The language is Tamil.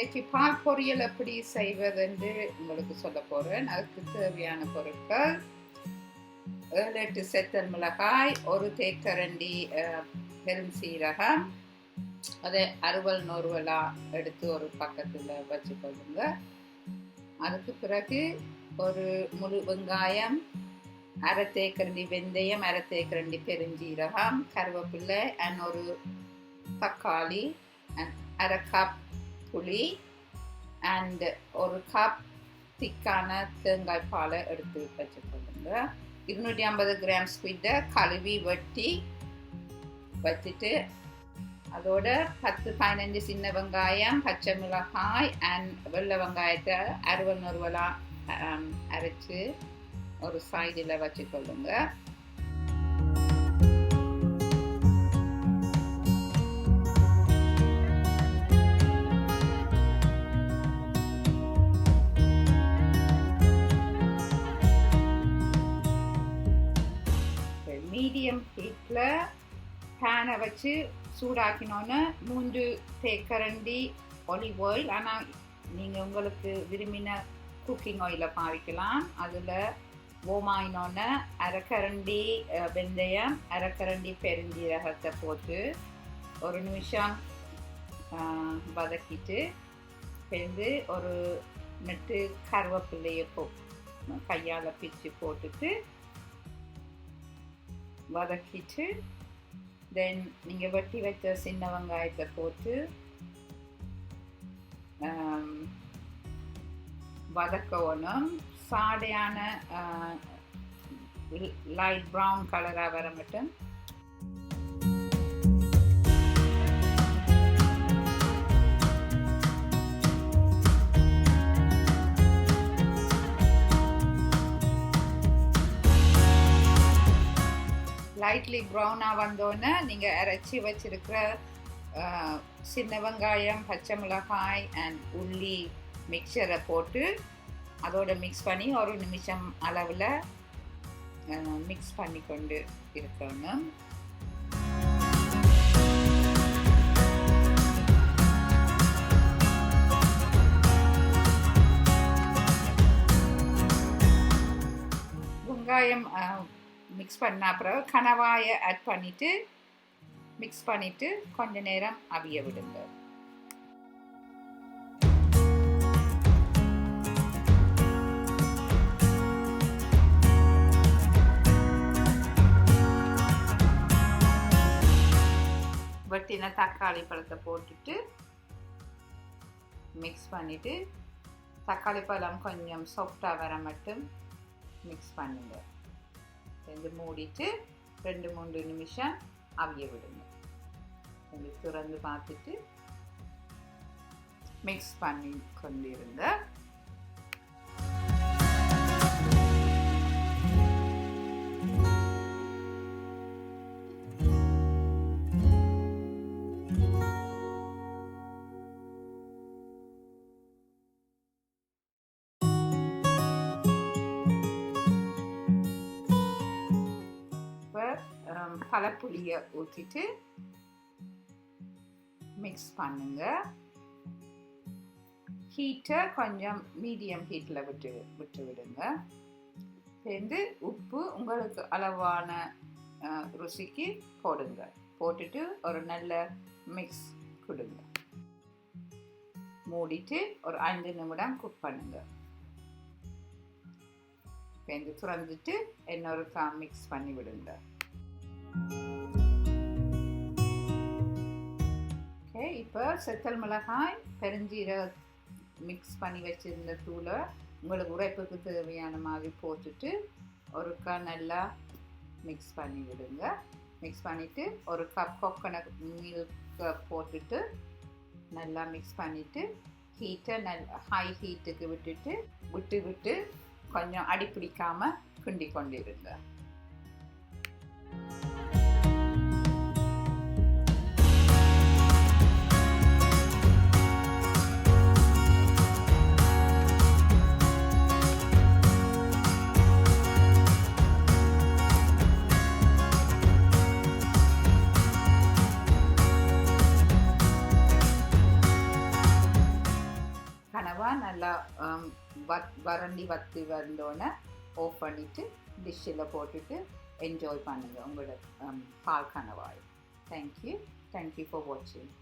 இன்றைக்கு பால் பொரியல் எப்படி செய்வது என்று உங்களுக்கு சொல்ல போகிறேன். அதுக்கு தேவையான பொருட்கள் 7-8 செத்தல் மிளகாய், 1 தேக்கரண்டி பெரும் சீரகம், அதை அறுவல் நொறுவலாக எடுத்து ஒரு பக்கத்தில் வச்சுக்கொள்ளுங்க. அதுக்கு பிறகு ஒரு முழு வெங்காயம், 1/2 தேக்கரண்டி வெந்தயம், 1/2 தேக்கரண்டி பெருஞ்சீரகம், கருவேப்பிலை அண்ட் ஒரு தக்காளி அண்ட் 1/2 கப் புளி அண்ட் 1 கப் திக்கான தேங்காய் பாலை எடுத்து வச்சுக்கொள்ளுங்க. 250 கிராம் ஸ்குவிட்டை கழுவி வெட்டி வச்சுட்டு அதோட 10-15 சின்ன வெங்காயம், பச்சை மிளகாய் அண்ட் வெள்ளை வெங்காயத்தை அறுவல் நொறுவலாக அரைச்சி ஒரு சைடில் வச்சுக்கொள்ளுங்க. மீடியம் ஹீட்டில் பேனை வச்சு சூடாக்கினோன்னு 3 தேக்கரண்டி ஒலிவ் ஆயில், ஆனால் நீங்கள் உங்களுக்கு விரும்பின குக்கிங் ஆயிலை பாவிக்கலாம். அதில் ஓமாயினோன்னு 1/2 கரண்டி வெந்தயம், 1/2 கரண்டி பெருஞ்சீரகத்தை போட்டு 1 நிமிஷம் வதக்கிட்டு சேர்ந்து ஒரு நெட்டு கருவேப்பிள்ளையை கையால் பிச்சு போட்டுட்டு வதக்கிட்டு தென் நீங்கள் வெட்டி வச்ச சின்ன வெங்காயத்தை போட்டு வதக்கணும். சாடையான லைட் ப்ரௌன் கலராக வர மட்டும் லைட்லி ப்ரௌனாக வந்தோன்னே நீங்கள் அரைச்சி வச்சுருக்கிற சின்ன வெங்காயம், பச்சை மிளகாய் அண்ட் உள்ளி மிக்சரை போட்டு அதோட மிக்ஸ் பண்ணி 1 நிமிஷம் அளவில் மிக்ஸ் பண்ணி கொண்டு இருக்கணும். வெங்காயம் மிக்ஸ் பண்ண அப்புறம் கனவாயை ஆட் பண்ணிவிட்டு மிக்ஸ் பண்ணிவிட்டு கொஞ்ச நேரம் அவிய விடுங்க. வெட்டின தக்காளி பழத்தை போட்டுட்டு மிக்ஸ் பண்ணிவிட்டு தக்காளி பழம் கொஞ்சம் சாஃப்டாக வர மட்டும் மிக்ஸ் பண்ணுங்க. மூடிட்டு 2-3 நிமிஷம் அவிய விடுங்க. கொஞ்சம் திறந்து பார்த்துட்டு மிக்ஸ் பண்ணி கொண்டிருங்க. பழப்புளியை ஊற்றிட்டு மிக்ஸ் பண்ணுங்க. ஹீட்டை கொஞ்சம் மீடியம் ஹீட்டில் விட்டு விடுங்க. சேர்ந்து உப்பு உங்களுக்கு அளவான ருசிக்கு போடுங்க. போட்டுட்டு ஒரு நல்ல மிக்ஸ் கொடுங்க. மூடிட்டு ஒரு 5 நிமிடம் குக் பண்ணுங்க. சேர்ந்து துறந்துட்டு இன்னொரு மிக்ஸ் பண்ணி விடுங்க. இப்போ செத்தல் மிளகாய், பெருஞ்சீரக மிக்ஸ் பண்ணி வச்சிருந்த தூளை உங்களுக்கு உரைப்புக்கு தேவையான மாதிரி போட்டுட்டு ஒருக்கா நல்லா மிக்ஸ் பண்ணி விடுங்க. மிக்ஸ் பண்ணிவிட்டு 1 கப் கோகனட் மில்க் போட்டுட்டு நல்லா மிக்ஸ் பண்ணிவிட்டு ஹீட்டை ஹை ஹீட்டுக்கு விட்டு கொஞ்சம் அடிப்பிடிக்காமல் கிண்டி கொண்டிருங்க. கனவா நல்லா வறண்டி வத்தி வந்தோன்னே ஆஃப் பண்ணிவிட்டு டிஷ்ஷில் போட்டுட்டு என்ஜாய் பண்ணுங்கள் உங்களோட பால் கனவாய். தேங்க்யூ ஃபார் வாட்சிங்.